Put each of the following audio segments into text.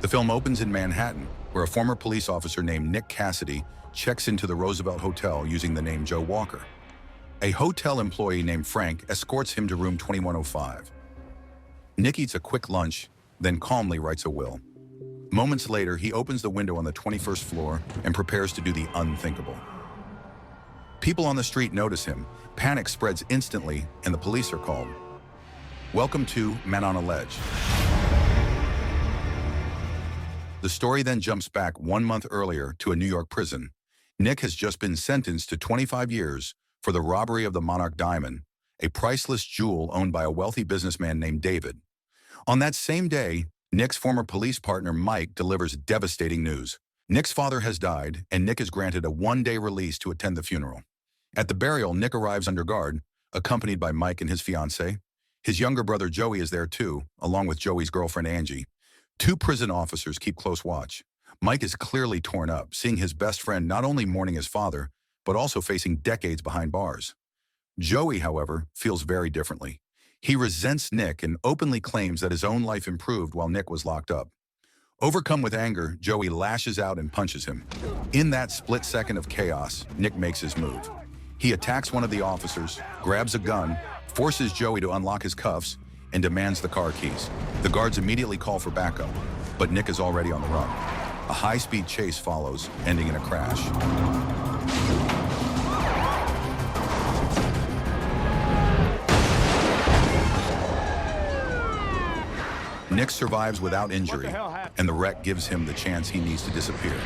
The film opens in Manhattan, where a former police officer named Nick Cassidy checks into the Roosevelt Hotel using the name Joe Walker. A hotel employee named Frank escorts him to room 2105. Nick eats a quick lunch, then calmly writes a will. Moments later, he opens the window on the 21st floor and prepares to do the unthinkable. People on the street notice him, panic spreads instantly, and the police are called. Welcome to Man on a Ledge. The story then jumps back 1 month earlier to a New York prison. Nick has just been sentenced to 25 years for the robbery of the Monarch Diamond, a priceless jewel owned by a wealthy businessman named David. On that same day, Nick's former police partner Mike delivers devastating news. Nick's father has died, and Nick is granted a one-day release to attend the funeral. At the burial, Nick arrives under guard, accompanied by Mike and his fiancée. His younger brother Joey is there too, along with Joey's girlfriend Angie. Two prison officers keep close watch. Mike is clearly torn up, seeing his best friend not only mourning his father, but also facing decades behind bars. Joey, however, feels very differently. He resents Nick and openly claims that his own life improved while Nick was locked up. Overcome with anger, Joey lashes out and punches him. In that split second of chaos, Nick makes his move. He attacks one of the officers, grabs a gun, forces Joey to unlock his cuffs, and demands the car keys. The guards immediately call for backup, but Nick is already on the run. A high-speed chase follows, ending in a crash. Nick survives without injury, and the wreck gives him the chance he needs to disappear.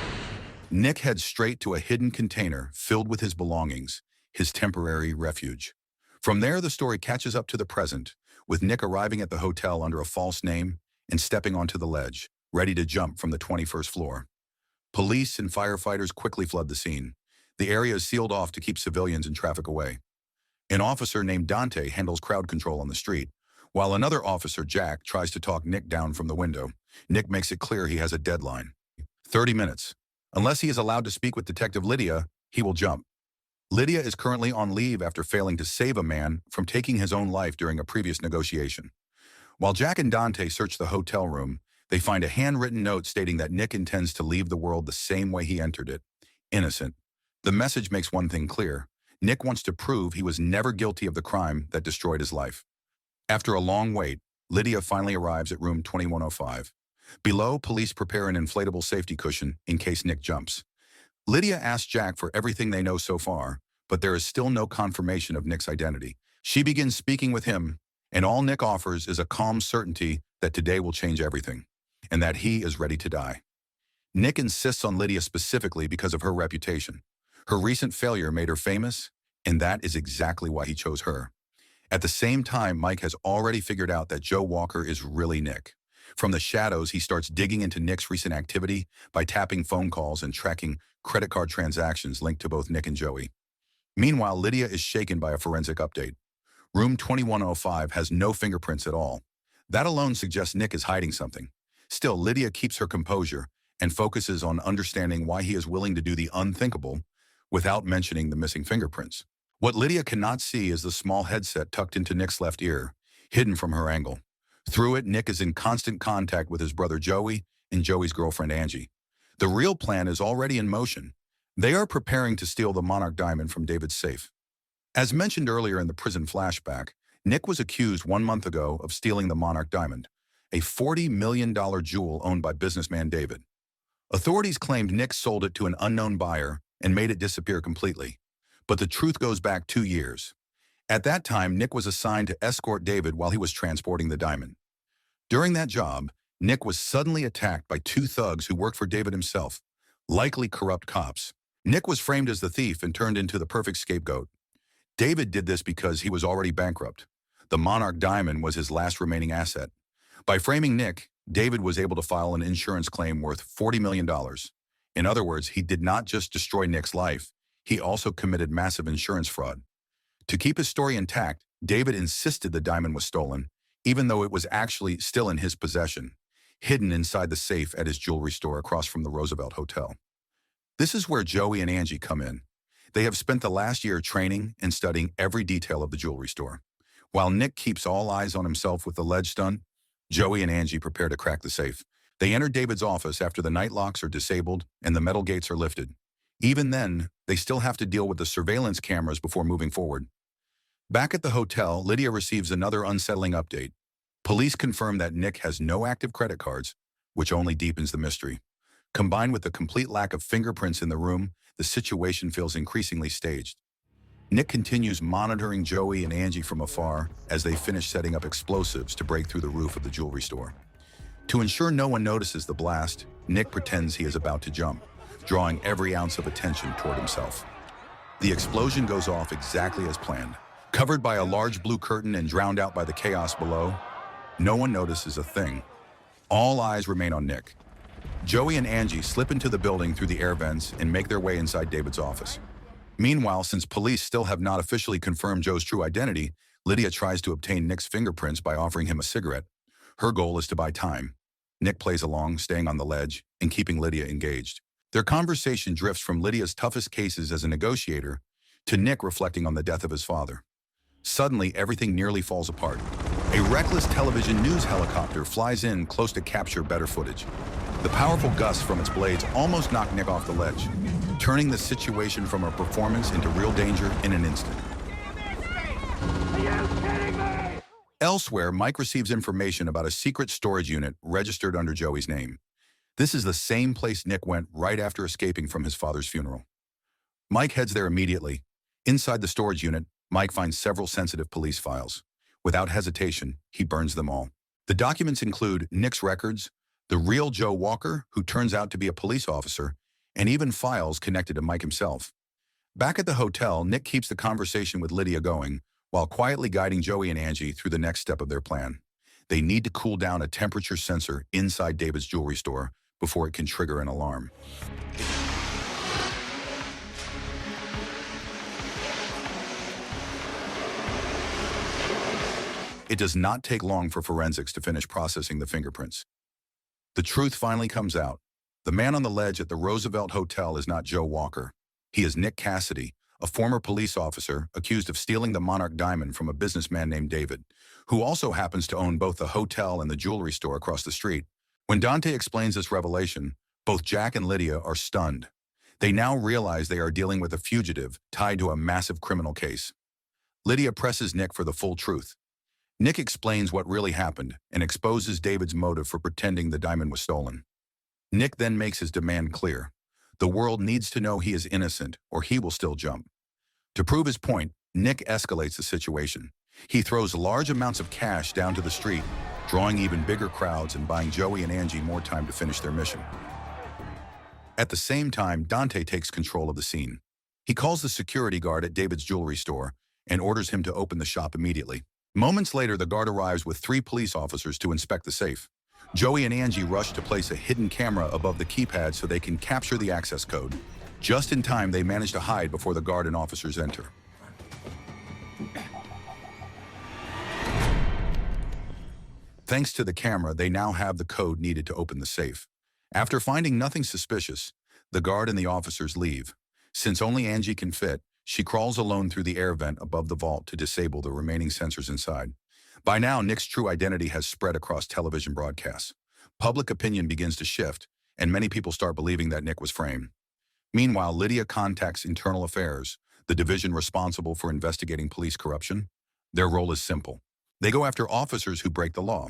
Nick heads straight to a hidden container filled with his belongings, his temporary refuge. From there, the story catches up to the present, with Nick arriving at the hotel under a false name and stepping onto the ledge, ready to jump from the 21st floor. Police and firefighters quickly flood the scene. The area is sealed off to keep civilians and traffic away. An officer named Dante handles crowd control on the street, while another officer, Jack, tries to talk Nick down from the window. Nick makes it clear he has a deadline. 30 minutes. Unless he is allowed to speak with Detective Lydia, he will jump. Lydia is currently on leave after failing to save a man from taking his own life during a previous negotiation. While Jack and Dante search the hotel room, they find a handwritten note stating that Nick intends to leave the world the same way he entered it, innocent. The message makes one thing clear. Nick wants to prove he was never guilty of the crime that destroyed his life. After a long wait, Lydia finally arrives at room 2105. Below, police prepare an inflatable safety cushion in case Nick jumps. Lydia asks Jack for everything they know so far, but there is still no confirmation of Nick's identity. She begins speaking with him, and all Nick offers is a calm certainty that today will change everything, and that he is ready to die. Nick insists on Lydia specifically because of her reputation. Her recent failure made her famous, and that is exactly why he chose her. At the same time, Mike has already figured out that Joe Walker is really Nick. From the shadows, he starts digging into Nick's recent activity by tapping phone calls and tracking credit card transactions linked to both Nick and Joey. Meanwhile, Lydia is shaken by a forensic update. Room 2105 has no fingerprints at all. That alone suggests Nick is hiding something. Still, Lydia keeps her composure and focuses on understanding why he is willing to do the unthinkable without mentioning the missing fingerprints. What Lydia cannot see is the small headset tucked into Nick's left ear, hidden from her angle. Through it, Nick is in constant contact with his brother Joey and Joey's girlfriend Angie. The real plan is already in motion. They are preparing to steal the Monarch Diamond from David's safe. As mentioned earlier in the prison flashback, Nick was accused 1 month ago of stealing the Monarch Diamond, a $40 million jewel owned by businessman David. Authorities claimed Nick sold it to an unknown buyer and made it disappear completely. But the truth goes back 2 years. At that time, Nick was assigned to escort David while he was transporting the diamond. During that job, Nick was suddenly attacked by two thugs who worked for David himself, likely corrupt cops. Nick was framed as the thief and turned into the perfect scapegoat. David did this because he was already bankrupt. The Monarch Diamond was his last remaining asset. By framing Nick, David was able to file an insurance claim worth $40 million. In other words, he did not just destroy Nick's life, he also committed massive insurance fraud. To keep his story intact, David insisted the diamond was stolen, even though it was actually still in his possession, hidden inside the safe at his jewelry store across from the Roosevelt Hotel. This is where Joey and Angie come in. They have spent the last year training and studying every detail of the jewelry store. While Nick keeps all eyes on himself with the ledge stunt, Joey and Angie prepare to crack the safe. They enter David's office after the night locks are disabled and the metal gates are lifted. Even then, they still have to deal with the surveillance cameras before moving forward. Back at the hotel, Lydia receives another unsettling update. Police confirm that Nick has no active credit cards, which only deepens the mystery. Combined with the complete lack of fingerprints in the room, the situation feels increasingly staged. Nick continues monitoring Joey and Angie from afar as they finish setting up explosives to break through the roof of the jewelry store. To ensure no one notices the blast, Nick pretends he is about to jump, drawing every ounce of attention toward himself. The explosion goes off exactly as planned. Covered by a large blue curtain and drowned out by the chaos below, no one notices a thing. All eyes remain on Nick. Joey and Angie slip into the building through the air vents and make their way inside David's office. Meanwhile, since police still have not officially confirmed Joe's true identity, Lydia tries to obtain Nick's fingerprints by offering him a cigarette. Her goal is to buy time. Nick plays along, staying on the ledge and keeping Lydia engaged. Their conversation drifts from Lydia's toughest cases as a negotiator to Nick reflecting on the death of his father. Suddenly, everything nearly falls apart. A reckless television news helicopter flies in close to capture better footage. The powerful gusts from its blades almost knock Nick off the ledge, turning the situation from a performance into real danger in an instant. Are you kidding me? Elsewhere, Mike receives information about a secret storage unit registered under Joey's name. This is the same place Nick went right after escaping from his father's funeral. Mike heads there immediately. Inside the storage unit, Mike finds several sensitive police files. Without hesitation, he burns them all. The documents include Nick's records, the real Joe Walker, who turns out to be a police officer, and even files connected to Mike himself. Back at the hotel, Nick keeps the conversation with Lydia going, while quietly guiding Joey and Angie through the next step of their plan. They need to cool down a temperature sensor inside David's jewelry store before it can trigger an alarm. It does not take long for forensics to finish processing the fingerprints. The truth finally comes out. The man on the ledge at the Roosevelt Hotel is not Joe Walker. He is Nick Cassidy, a former police officer accused of stealing the Monarch diamond from a businessman named David, who also happens to own both the hotel and the jewelry store across the street. When Dante explains this revelation, both Jack and Lydia are stunned. They now realize they are dealing with a fugitive tied to a massive criminal case. Lydia presses Nick for the full truth. Nick explains what really happened and exposes David's motive for pretending the diamond was stolen. Nick then makes his demand clear. The world needs to know he is innocent, or he will still jump. To prove his point, Nick escalates the situation. He throws large amounts of cash down to the street, drawing even bigger crowds and buying Joey and Angie more time to finish their mission. At the same time, Dante takes control of the scene. He calls the security guard at David's jewelry store and orders him to open the shop immediately. Moments later, the guard arrives with 3 police officers to inspect the safe. Joey and Angie rush to place a hidden camera above the keypad so they can capture the access code. Just in time, they manage to hide before the guard and officers enter. Thanks to the camera, they now have the code needed to open the safe. After finding nothing suspicious, the guard and the officers leave. Since only Angie can fit, she crawls alone through the air vent above the vault to disable the remaining sensors inside. By now, Nick's true identity has spread across television broadcasts. Public opinion begins to shift, and many people start believing that Nick was framed. Meanwhile, Lydia contacts Internal Affairs, the division responsible for investigating police corruption. Their role is simple. They go after officers who break the law.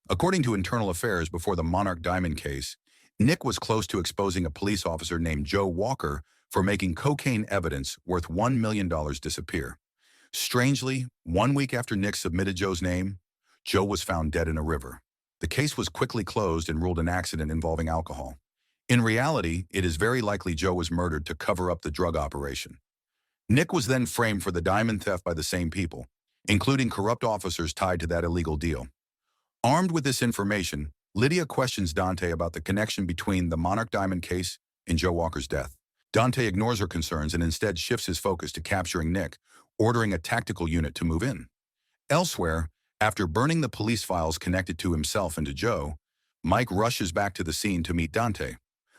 According to Internal Affairs, before the Monarch Diamond case, Nick was close to exposing a police officer named Joe Walker for making cocaine evidence worth $1 million disappear. Strangely, 1 week after Nick submitted Joe's name, Joe was found dead in a river. The case was quickly closed and ruled an accident involving alcohol. In reality, it is very likely Joe was murdered to cover up the drug operation. Nick was then framed for the diamond theft by the same people, including corrupt officers tied to that illegal deal. Armed with this information, Lydia questions Dante about the connection between the Monarch Diamond case and Joe Walker's death. Dante ignores her concerns and instead shifts his focus to capturing Nick, ordering a tactical unit to move in. Elsewhere, after burning the police files connected to himself and to Joe, Mike rushes back to the scene to meet Dante.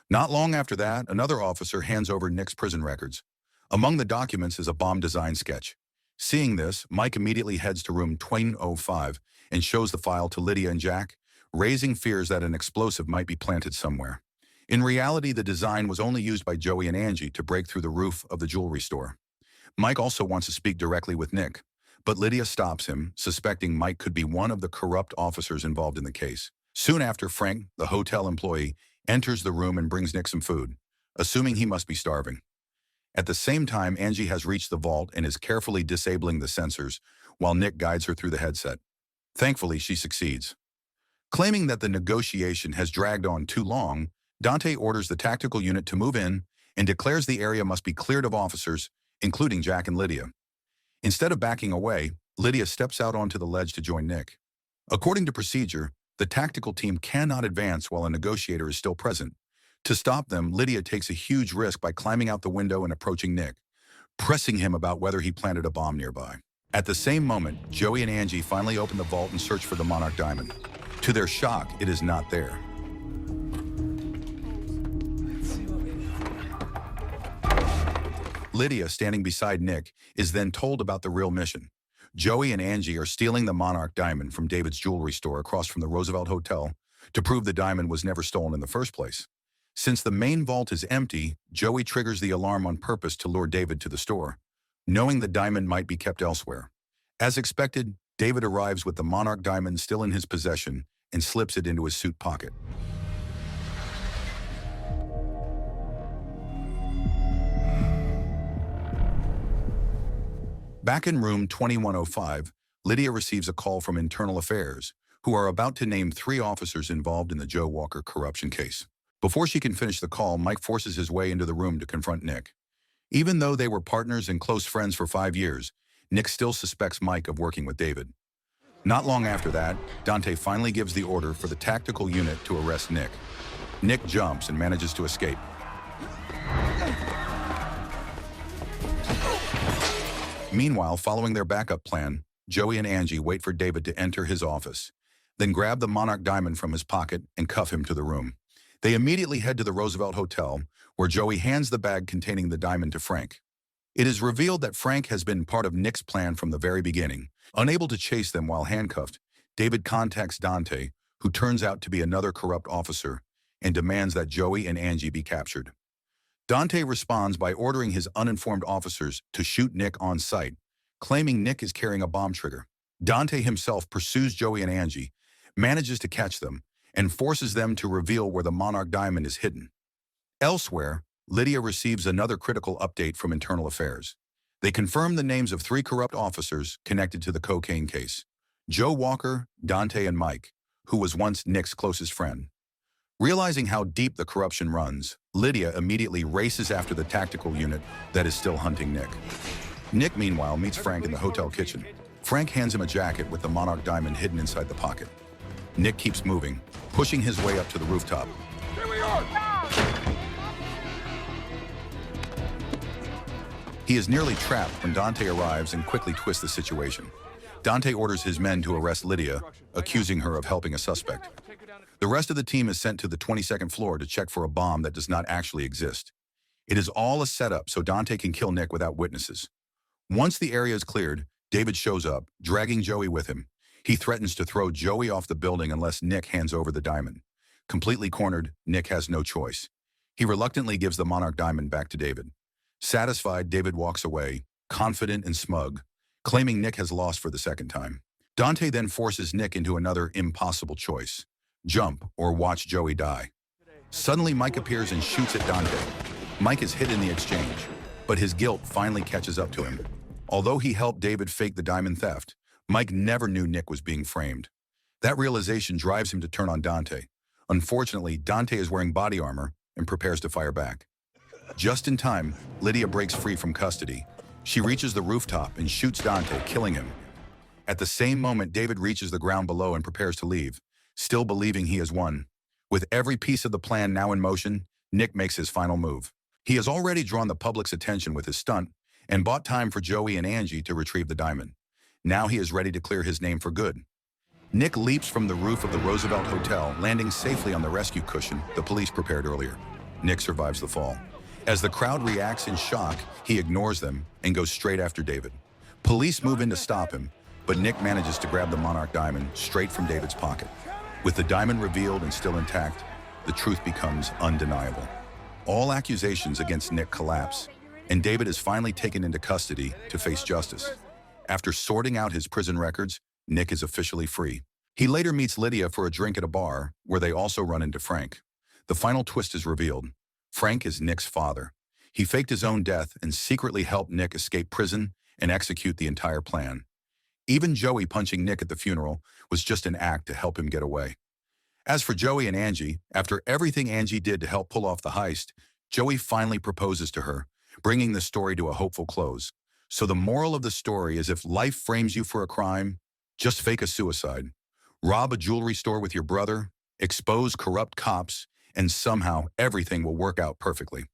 Not long after that, another officer hands over Nick's prison records. Among the documents is a bomb design sketch. Seeing this, Mike immediately heads to room 2005 and shows the file to Lydia and Jack, raising fears that an explosive might be planted somewhere. In reality, the design was only used by Joey and Angie to break through the roof of the jewelry store. Mike also wants to speak directly with Nick, but Lydia stops him, suspecting Mike could be one of the corrupt officers involved in the case. Soon after, Frank, the hotel employee, enters the room and brings Nick some food, assuming he must be starving. At the same time, Angie has reached the vault and is carefully disabling the sensors while Nick guides her through the headset. Thankfully, she succeeds. Claiming that the negotiation has dragged on too long, Dante orders the tactical unit to move in and declares the area must be cleared of officers, including Jack and Lydia. Instead of backing away, Lydia steps out onto the ledge to join Nick. According to procedure, the tactical team cannot advance while a negotiator is still present. To stop them, Lydia takes a huge risk by climbing out the window and approaching Nick, pressing him about whether he planted a bomb nearby. At the same moment, Joey and Angie finally open the vault and search for the Monarch Diamond. To their shock, it is not there. Lydia, standing beside Nick, is then told about the real mission. Joey and Angie are stealing the Monarch Diamond from David's jewelry store across from the Roosevelt Hotel to prove the diamond was never stolen in the first place. Since the main vault is empty, Joey triggers the alarm on purpose to lure David to the store, knowing the diamond might be kept elsewhere. As expected, David arrives with the Monarch Diamond still in his possession and slips it into his suit pocket. Back in room 2105, Lydia receives a call from Internal Affairs, who are about to name 3 officers involved in the Joe Walker corruption case. Before she can finish the call, Mike forces his way into the room to confront Nick. Even though they were partners and close friends for 5 years, Nick still suspects Mike of working with David. Not long after that, Dante finally gives the order for the tactical unit to arrest Nick. Nick jumps and manages to escape. Meanwhile, following their backup plan, Joey and Angie wait for David to enter his office, then grab the Monarch Diamond from his pocket and cuff him to the room. They immediately head to the Roosevelt Hotel, where Joey hands the bag containing the diamond to Frank. It is revealed that Frank has been part of Nick's plan from the very beginning. Unable to chase them while handcuffed, David contacts Dante, who turns out to be another corrupt officer, and demands that Joey and Angie be captured. Dante responds by ordering his uninformed officers to shoot Nick on sight, claiming Nick is carrying a bomb trigger. Dante himself pursues Joey and Angie, manages to catch them, and forces them to reveal where the Monarch Diamond is hidden. Elsewhere, Lydia receives another critical update from Internal Affairs. They confirm the names of 3 corrupt officers connected to the cocaine case: Joe Walker, Dante, and Mike, who was once Nick's closest friend. Realizing how deep the corruption runs, Lydia immediately races after the tactical unit that is still hunting Nick. Nick, meanwhile, meets Frank in the hotel kitchen. Frank hands him a jacket with the Monarch Diamond hidden inside the pocket. Nick keeps moving, pushing his way up to the rooftop. Here we are! He is nearly trapped when Dante arrives and quickly twists the situation. Dante orders his men to arrest Lydia, accusing her of helping a suspect. The rest of the team is sent to the 22nd floor to check for a bomb that does not actually exist. It is all a setup so Dante can kill Nick without witnesses. Once the area is cleared, David shows up, dragging Joey with him. He threatens to throw Joey off the building unless Nick hands over the diamond. Completely cornered, Nick has no choice. He reluctantly gives the Monarch Diamond back to David. Satisfied, David walks away, confident and smug, claiming Nick has lost for the second time. Dante then forces Nick into another impossible choice: jump or watch Joey die. Suddenly, Mike appears and shoots at Dante. Mike is hit in the exchange, but his guilt finally catches up to him. Although he helped David fake the diamond theft, Mike never knew Nick was being framed. That realization drives him to turn on Dante. Unfortunately, Dante is wearing body armor and prepares to fire back. Just in time, Lydia breaks free from custody. She reaches the rooftop and shoots Dante, killing him. At the same moment, David reaches the ground below and prepares to leave, still believing he has won. With every piece of the plan now in motion, Nick makes his final move. He has already drawn the public's attention with his stunt and bought time for Joey and Angie to retrieve the diamond. Now he is ready to clear his name for good. Nick leaps from the roof of the Roosevelt Hotel, landing safely on the rescue cushion the police prepared earlier. Nick survives the fall. As the crowd reacts in shock, he ignores them and goes straight after David. Police move in to stop him, but Nick manages to grab the Monarch Diamond straight from David's pocket. With the diamond revealed and still intact, the truth becomes undeniable. All accusations against Nick collapse, and David is finally taken into custody to face justice. After sorting out his prison records, Nick is officially free. He later meets Lydia for a drink at a bar, where they also run into Frank. The final twist is revealed. Frank is Nick's father. He faked his own death and secretly helped Nick escape prison and execute the entire plan. Even Joey punching Nick at the funeral was just an act to help him get away. As for Joey and Angie, after everything Angie did to help pull off the heist, Joey finally proposes to her, bringing the story to a hopeful close. So the moral of the story is, if life frames you for a crime, just fake a suicide. Rob a jewelry store with your brother, expose corrupt cops, and somehow everything will work out perfectly.